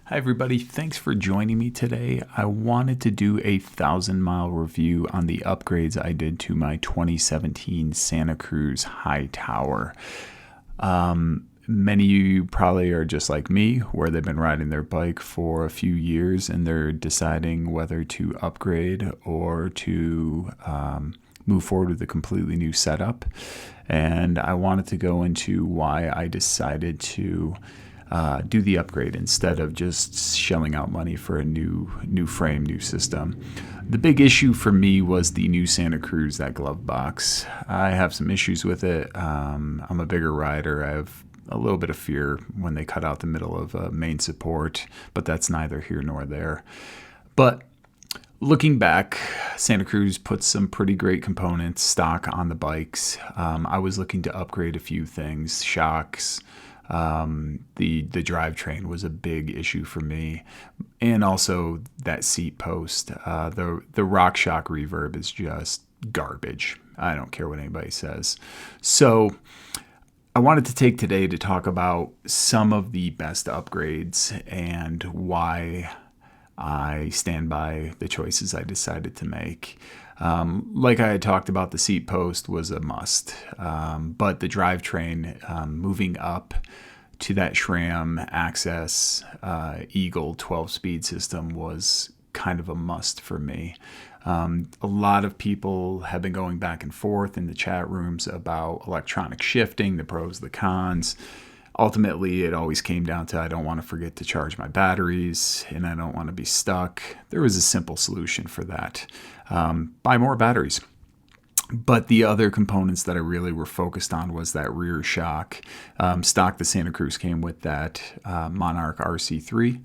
Hi everybody, thanks for joining me today. I wanted to do a 1,000-mile review on the upgrades I did to my 2017 Santa Cruz Hightower. Many of you probably are just like me, where they've been riding their bike for a few years and they're deciding whether to upgrade or to move forward with a completely new setup. And I wanted to go into why I decided to do the upgrade instead of just shelling out money for a new frame, new system. The big issue for me was the new Santa Cruz, that glove box. I have some issues with it. I'm a bigger rider. I have a little bit of fear when they cut out the middle of main support, but that's neither here nor there. But looking back, Santa Cruz puts some pretty great components stock on the bikes. I was looking to upgrade a few things, shocks. The drivetrain was a big issue for me, and also that seat post. The RockShox reverb is just garbage. I don't care what anybody says. So I wanted to take today to talk about some of the best upgrades and why I stand by the choices I decided to make. Like I had talked about, the seat post was a must, but the drivetrain, moving up to that Sram AXS Eagle 12-speed system was kind of a must for me. A lot of people have been going back and forth in the chat rooms about electronic shifting, the pros, the cons. Ultimately, it always came down to I don't want to forget to charge my batteries and I don't want to be stuck. There was a simple solution for that. Buy more batteries. But the other components that I really were focused on was that rear shock. Stock, the Santa Cruz came with that Monarch RC3.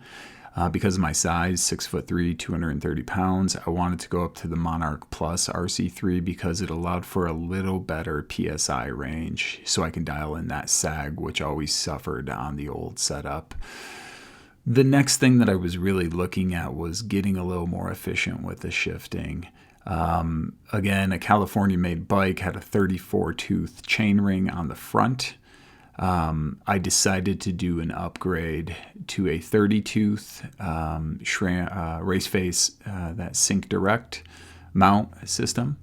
Because of my size, 6'3", 230 pounds, I wanted to go up to the Monarch Plus RC3 because it allowed for a little better PSI range, so I can dial in that sag, which always suffered on the old setup. The next thing that I was really looking at was getting a little more efficient with the shifting. Again, a California-made bike had a 34-tooth chainring on the front. I decided to do an upgrade to a 30-tooth race face, that Sync Direct mount system.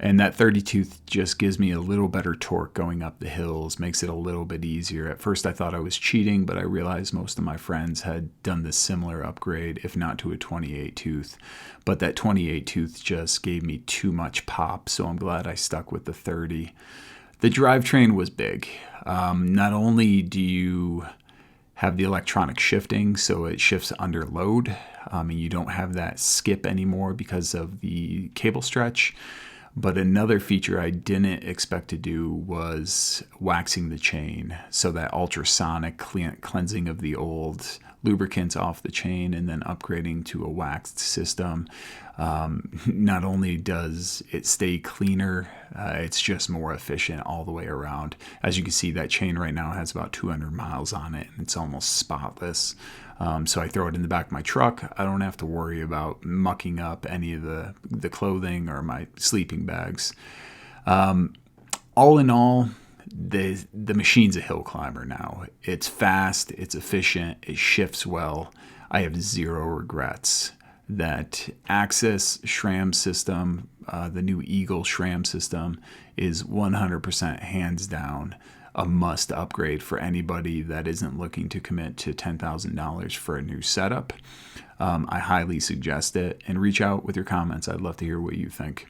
And that 30-tooth just gives me a little better torque going up the hills, makes it a little bit easier. At first I thought I was cheating, but I realized most of my friends had done this similar upgrade, if not to a 28-tooth. But that 28-tooth just gave me too much pop, so I'm glad I stuck with the 30. The drivetrain was big. Not only do you have the electronic shifting, so it shifts under load, and you don't have that skip anymore because of the cable stretch. But another feature I didn't expect to do was waxing the chain, so that ultrasonic cleansing of the old lubricants off the chain and then upgrading to a waxed system. Not only does it stay cleaner, it's just more efficient all the way around. As you can see, that chain right now has about 200 miles on it, and it's almost spotless. So I throw it in the back of my truck. I don't have to worry about mucking up any of the clothing or my sleeping bags. All in all, the machine's a hill climber now. It's fast, it's efficient, it shifts well. I have zero regrets. That AXS SRAM system, the new Eagle SRAM system, is 100% hands down a must upgrade for anybody that isn't looking to commit to $10,000 for a new setup. I highly suggest it, and reach out with your comments. I'd love to hear what you think.